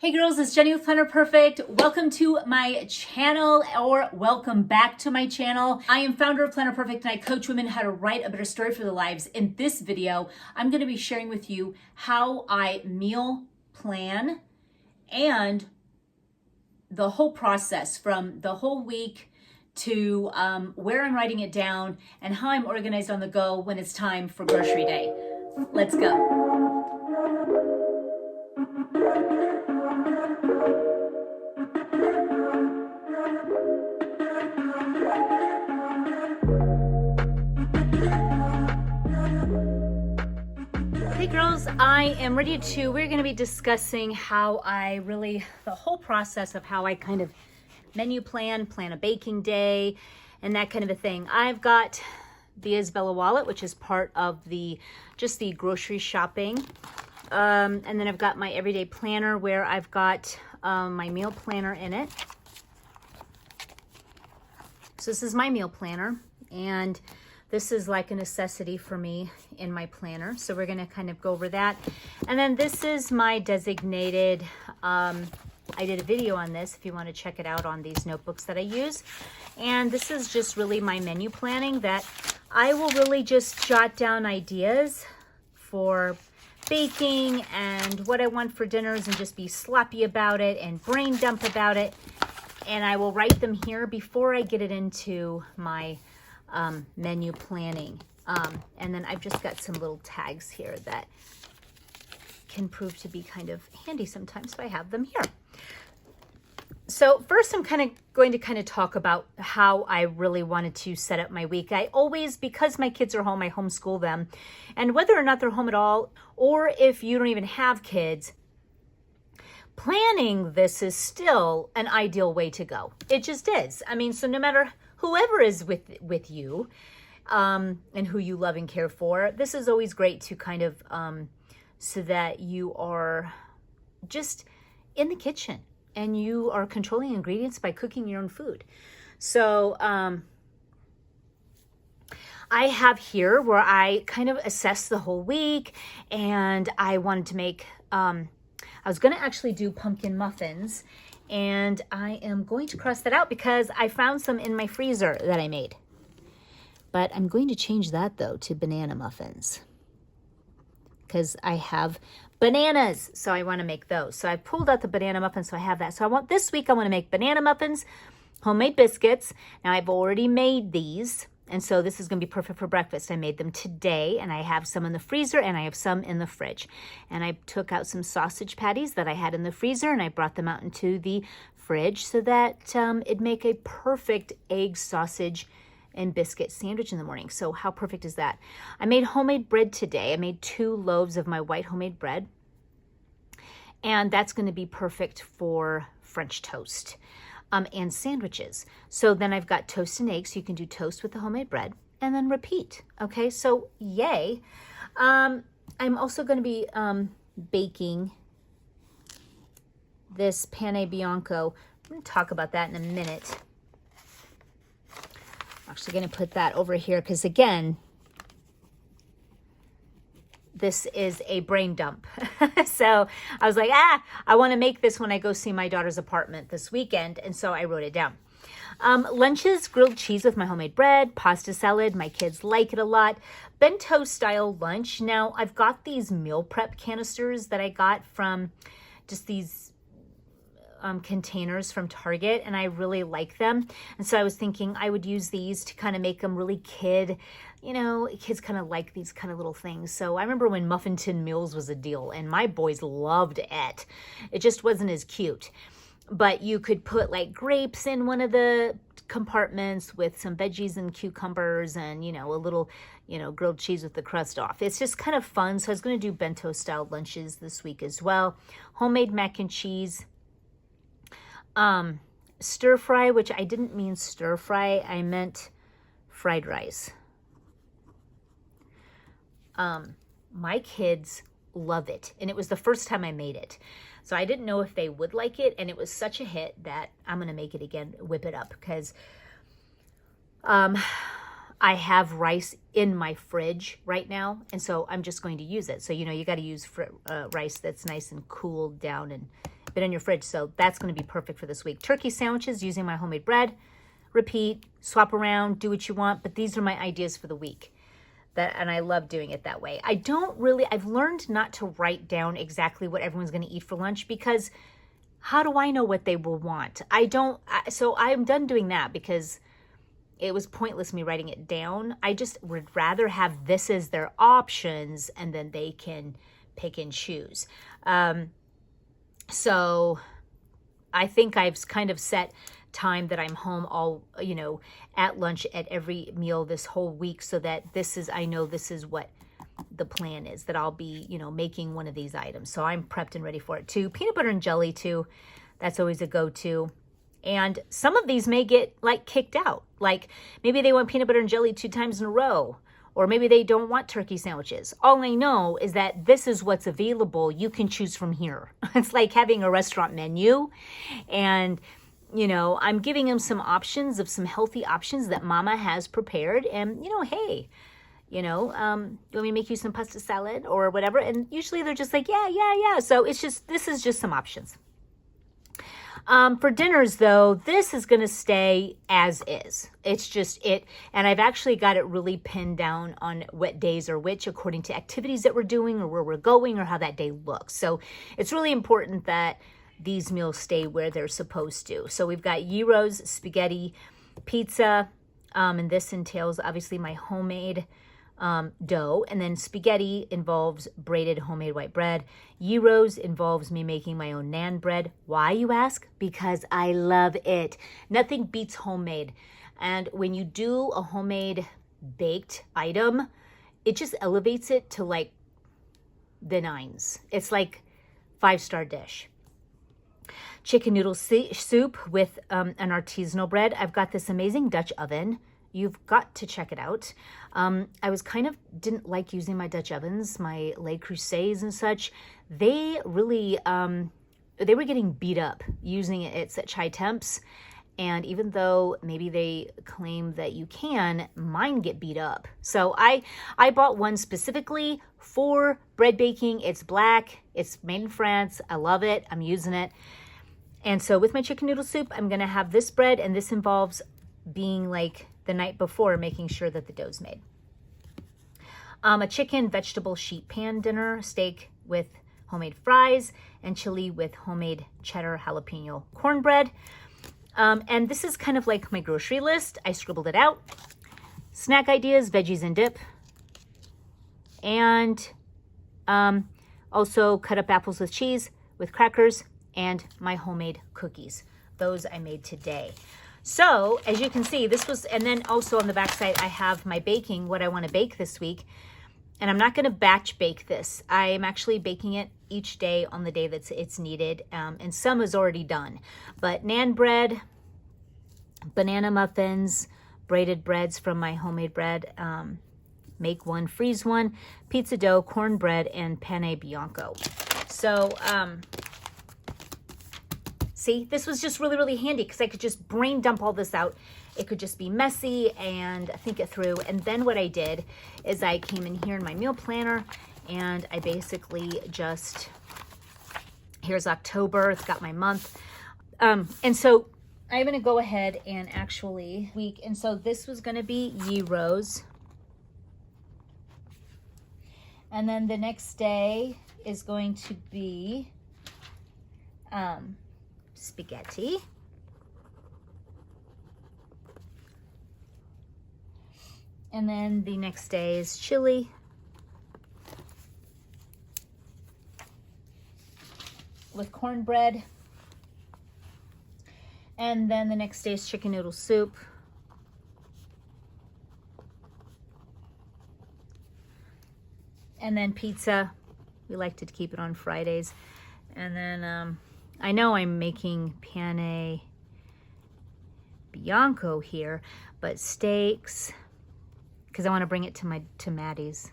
Hey girls, it's Jenny with Planner Perfect. Welcome to my channel, or welcome back to my channel. I am founder of Planner Perfect and I coach women how to write a better story for their lives. In this video, I'm going to be sharing with you how I meal plan and the whole process from the whole week to where I'm writing it down and how I'm organized on the go when it's time for grocery day. Let's go. Hey girls, I am ready we're going to be discussing how the whole process of how I kind of menu plan a baking day and that kind of a thing. I've got the Isabella wallet, which is part of just the grocery shopping. And then I've got my everyday planner where I've got my meal planner in it. So this is my meal planner, and this is like a necessity for me in my planner. So we're going to kind of go over that. And then this is my designated, I did a video on this if you want to check it out on these notebooks that I use. And this is just really my menu planning that I will really just jot down ideas for baking and what I want for dinners and just be sloppy about it and brain dump about it. And I will write them here before I get it into my menu planning. And then I've just got some little tags here that can prove to be kind of handy sometimes, so I have them here. So first I'm going to talk about how I really wanted to set up my week. I always, because my kids are home, I homeschool them. And whether or not they're home at all, or if you don't even have kids, planning this is still an ideal way to go. It just is. I mean, so no matter whoever is with you and who you love and care for, this is always great to kind of so that you are just in the kitchen and you are controlling ingredients by cooking your own food. So I have here where I kind of assess the whole week, and I wanted to make, I was going to actually do pumpkin muffins, and I am going to cross that out because I found some in my freezer that I made. But I'm going to change that though to banana muffins because I have bananas, so I want to make those. So I pulled out the banana muffins, so I have that. So this week I want to make banana muffins, homemade biscuits. Now I've already made these, and so this is going to be perfect for breakfast. I made them today, and I have some in the freezer, and I have some in the fridge. And I took out some sausage patties that I had in the freezer, and I brought them out into the fridge so that it'd make a perfect egg, sausage, and biscuit sandwich in the morning. So how perfect is that? I made homemade bread today. I made 2 loaves of my white homemade bread, and that's going to be perfect for French toast. And sandwiches. So then I've got toast and eggs. So you can do toast with the homemade bread and then repeat. Okay, so yay. I'm also going to be baking this pane bianco. I'm going to talk about that in a minute. I'm actually going to put that over here because, again, this is a brain dump. So I was like, I want to make this when I go see my daughter's apartment this weekend. And so I wrote it down. Lunches, grilled cheese with my homemade bread, pasta salad. My kids like it a lot. Bento style lunch. Now I've got these meal prep canisters that I got from just these containers from Target, and I really like them. And so I was thinking I would use these to kind of make them really kids kind of like these kind of little things. So I remember when Muffin Tin Meals was a deal, and my boys loved it. It just wasn't as cute. But you could put like grapes in one of the compartments with some veggies and cucumbers and, a little, grilled cheese with the crust off. It's just kind of fun. So I was going to do bento style lunches this week as well. Homemade mac and cheese. Stir fry, which I didn't mean stir fry, I meant fried rice. My kids love it, and it was the first time I made it. So I didn't know if they would like it, and it was such a hit that I'm going to make it again, whip it up, because I have rice in my fridge right now, and so I'm just going to use it. So, you got to use rice that's nice and cooled down and been in your fridge, so that's going to be perfect for this week. Turkey sandwiches using my homemade bread. Repeat, swap around, do what you want, but these are my ideas for the week. And I love doing it that way. I've learned not to write down exactly what everyone's going to eat for lunch, because how do I know what they will want? So I'm done doing that, because it was pointless me writing it down. I just would rather have this as their options, and then they can pick and choose. So I think I've kind of set time that I'm home all, at lunch at every meal this whole week, so that I know this is what the plan is, that I'll be, making one of these items. So I'm prepped and ready for it too. Peanut butter and jelly too. That's always a go-to. And some of these may get kicked out. Like maybe they want peanut butter and jelly 2 times in a row, or maybe they don't want turkey sandwiches. All I know is that this is what's available. You can choose from here. It's like having a restaurant menu, and I'm giving them some options of some healthy options that Mama has prepared. And, hey, you want me to make you some pasta salad or whatever? And usually they're just like, yeah. So this is just some options. For dinners, though, this is going to stay as is. It's just it. And I've actually got it really pinned down on what days are which, according to activities that we're doing or where we're going or how that day looks. So it's really important that these meals stay where they're supposed to. So we've got gyros, spaghetti, pizza, and this entails obviously my homemade dough. And then spaghetti involves braided homemade white bread. Gyros involves me making my own naan bread. Why, you ask? Because I love it. Nothing beats homemade. And when you do a homemade baked item, it just elevates it to the nines. It's like 5-star dish. Chicken noodle soup with an artisanal bread. I've got this amazing Dutch oven. You've got to check it out. I was didn't like using my Dutch ovens, my Le Creuset and such. They really, they were getting beat up using it at such high temps. And even though maybe they claim that you can, mine get beat up. So I bought one specifically for bread baking. It's black. It's made in France. I love it. I'm using it. And so with my chicken noodle soup, I'm going to have this bread, and this involves being the night before, making sure that the dough's made. A chicken vegetable sheet pan dinner, steak with homemade fries, and chili with homemade cheddar jalapeno cornbread. And this is kind of like my grocery list. I scribbled it out. Snack ideas, veggies and dip. And also cut up apples with cheese with crackers, and my homemade cookies. Those I made today. So as you can see, and then also on the back side, I have my baking, what I want to bake this week. And I'm not going to batch bake this. I am actually baking it each day on the day that it's needed. And some is already done. But naan bread, banana muffins, braided breads from my homemade bread, make one, freeze one, pizza dough, cornbread, and pane bianco. So, see, this was just really, really handy because I could just brain dump all this out. It could just be messy and think it through. And then what I did is I came in here in my meal planner, and I basically here's October, it's got my month. And so I'm going to go ahead and and so this was going to be gyros. And then the next day is going to be spaghetti. And then the next day is chili. With cornbread. And then the next day is chicken noodle soup. And then pizza. We like to keep it on Fridays. And then I know I'm making pane bianco here, but steaks, because I want to bring it to Maddie's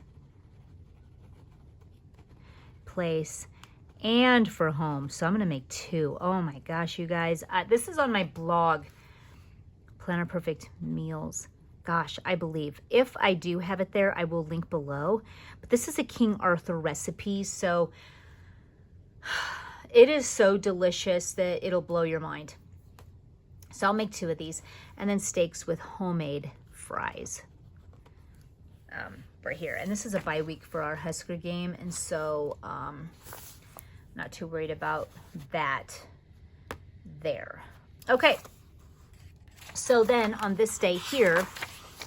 place and for home. So I'm going to make 2. Oh my gosh, you guys. This is on my blog, Planner Perfect Meals. Gosh, I believe if I do have it there, I will link below. But this is a King Arthur recipe, so It is so delicious that it'll blow your mind. So I'll make 2 of these, and then steaks with homemade fries for here. And this is a bye week for our Husker game, and so not too worried about that there. Okay, so then on this day here,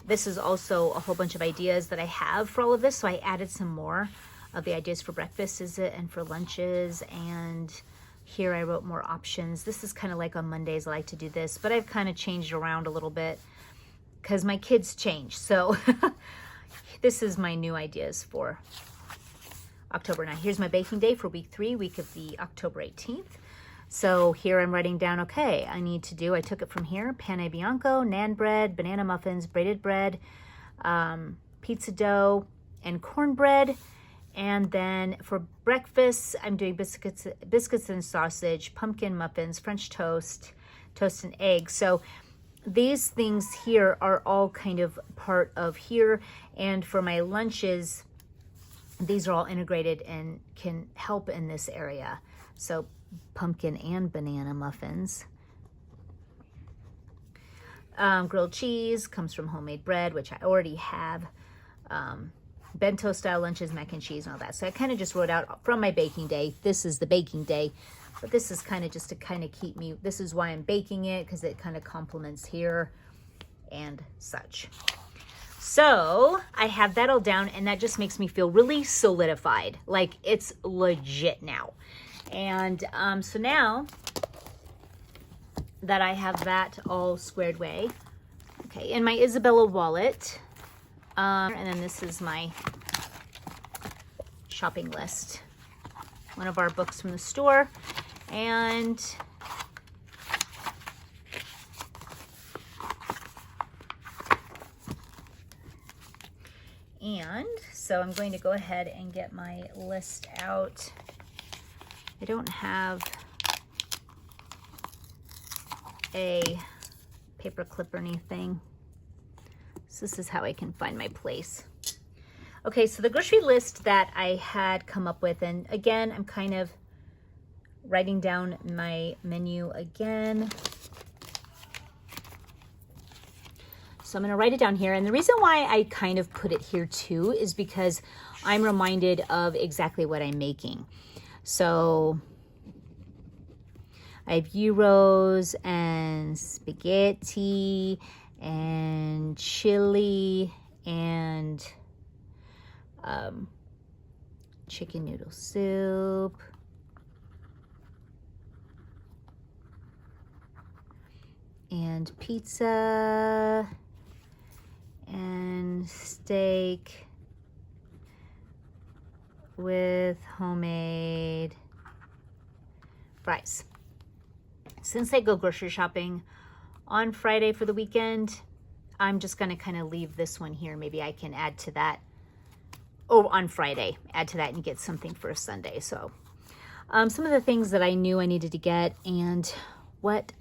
this is also a whole bunch of ideas that I have for all of this. So I added some more of the ideas for breakfast, and for lunches, and here I wrote more options. This is kind of like on Mondays I like to do this, but I've kind of changed around a little bit because my kids change. So this is my new ideas for October 9th. Here's my baking day for week 3, week of the October 18th. So here I'm writing down, okay, I took it from here, pane bianco, naan bread, banana muffins, braided bread, pizza dough, and cornbread. And then for breakfast, I'm doing biscuits and sausage, pumpkin muffins, French toast, toast and eggs. So these things here are all kind of part of here. And for my lunches, these are all integrated and can help in this area. So pumpkin and banana muffins. Grilled cheese comes from homemade bread, which I already have. Bento style lunches, mac and cheese, and all that. So I kind of just wrote out from my baking day. This is the baking day, but this is kind of just to kind of keep me, this is why I'm baking it, because it kind of complements here and such. So I have that all down, and that just makes me feel really solidified, like it's legit now. And so now that I have that all squared away, okay, in my Isabella wallet, and then this is my shopping list, one of our books from the store, and so I'm going to go ahead and get my list out. I don't have a paper clip or anything. So this is how I can find my place. Okay, so the grocery list that I had come up with, and again, I'm kind of writing down my menu again. So I'm going to write it down here. And the reason why I kind of put it here too is because I'm reminded of exactly what I'm making. So I have gyros and spaghetti and chili and chicken noodle soup, and pizza and steak with homemade fries. Since I go grocery shopping on Friday for the weekend, I'm just going to kind of leave this one here. Maybe I can add to that. Oh, on Friday, add to that and get something for a Sunday. So some of the things that I knew I needed to get, and what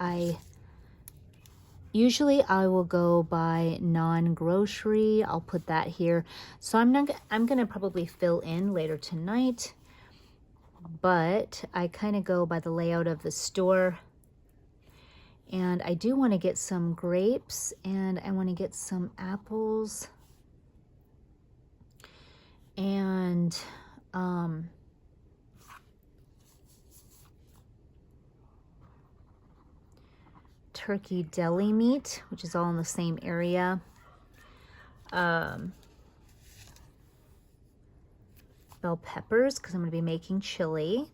usually I will go by non-grocery. I'll put that here. So I'm going to probably fill in later tonight, but I kind of go by the layout of the store. And I do want to get some grapes, and I want to get some apples, and turkey deli meat, which is all in the same area. Bell peppers, because I'm going to be making chili.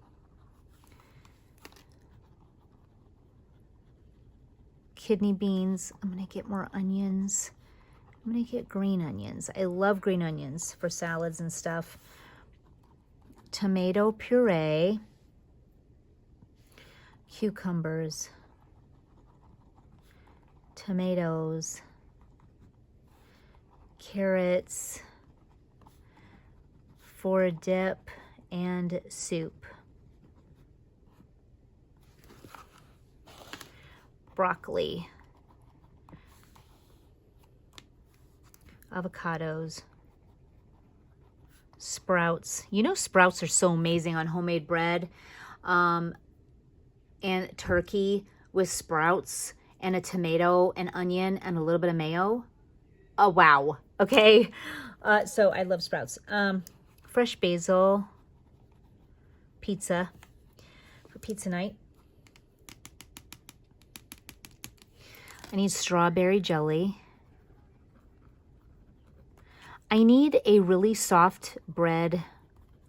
Kidney beans. I'm going to get more onions. I'm going to get green onions. I love green onions for salads and stuff. Tomato puree. Cucumbers. Tomatoes. Carrots. For dip and soup. Broccoli, avocados, sprouts. You know, sprouts are so amazing on homemade bread. and turkey with sprouts and a tomato, an onion, and a little bit of mayo. Oh, wow. Okay. So I love sprouts. Fresh basil, pizza for pizza night. I need strawberry jelly. I need a really soft bread.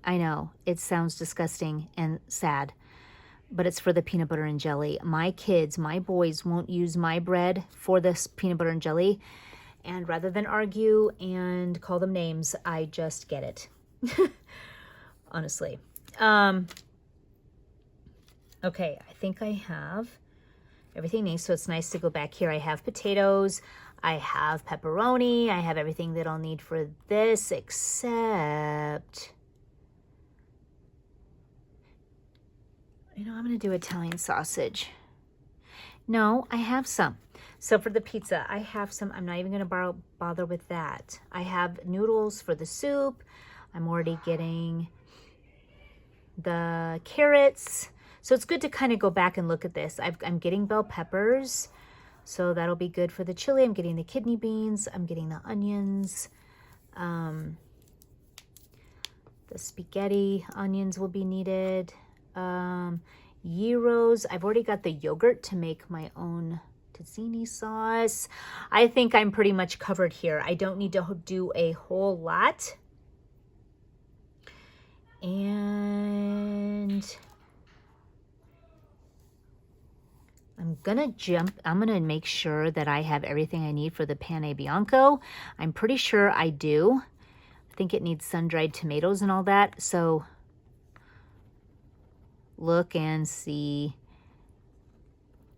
I know, it sounds disgusting and sad, but it's for the peanut butter and jelly. My kids, my boys won't use my bread for this peanut butter and jelly. And rather than argue and call them names, I just get it. Honestly. Okay, I think I have everything needs. So it's nice to go back here. I have potatoes. I have pepperoni. I have everything that I'll need for this, except, you know, I'm going to do Italian sausage. No, I have some. So for the pizza, I have some. I'm not even going to bother with that. I have noodles for the soup. I'm already getting the carrots. So it's good to kind of go back and look at this. I'm getting bell peppers. So that'll be good for the chili. I'm getting the kidney beans. I'm getting the onions. The spaghetti onions will be needed. Gyros. I've already got the yogurt to make my own tzatziki sauce. I think I'm pretty much covered here. I don't need to do a whole lot. And I'm gonna make sure that I have everything I need for the pane bianco. I'm pretty sure I do. I think it needs sun-dried tomatoes and all that. So look and see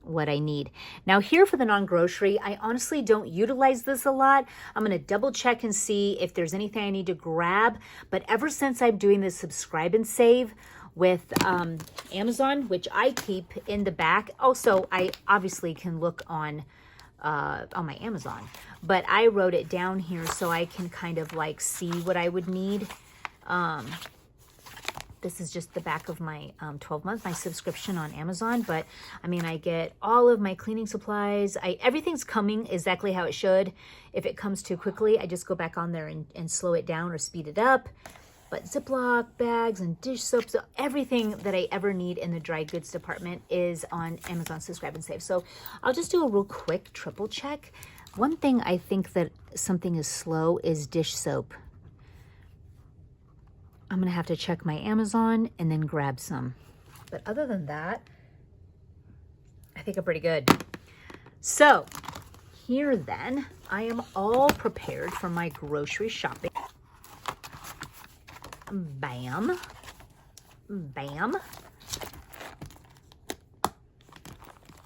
what I need. Now here for the non-grocery, I honestly don't utilize this a lot. I'm going to double check and see if there's anything I need to grab. But ever since I'm doing this subscribe and save with Amazon, which I keep in the back. Also, I obviously can look on my Amazon, but I wrote it down here so I can kind of like see what I would need. This is just the back of my 12-month, my subscription on Amazon. But I mean, I get all of my cleaning supplies. Everything's coming exactly how it should. If it comes too quickly, I just go back on there and slow it down or speed it up. But Ziploc bags and dish soaps, so everything that I ever need in the dry goods department is on Amazon Subscribe and Save. So I'll just do a real quick triple check. One thing I think that something is slow is dish soap. I'm going to have to check my Amazon and then grab some. But other than that, I think I'm pretty good. So here then, I am all prepared for my grocery shopping. Bam. Bam.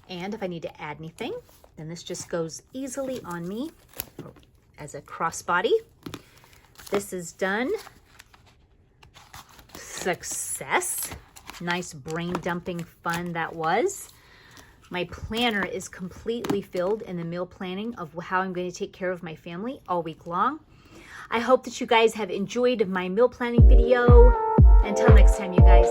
And if I need to add anything, then this just goes easily on me as a crossbody. This is done. Success. Nice brain dumping fun that was. My planner is completely filled in the meal planning of how I'm going to take care of my family all week long. I hope that you guys have enjoyed my meal planning video. Until next time, you guys.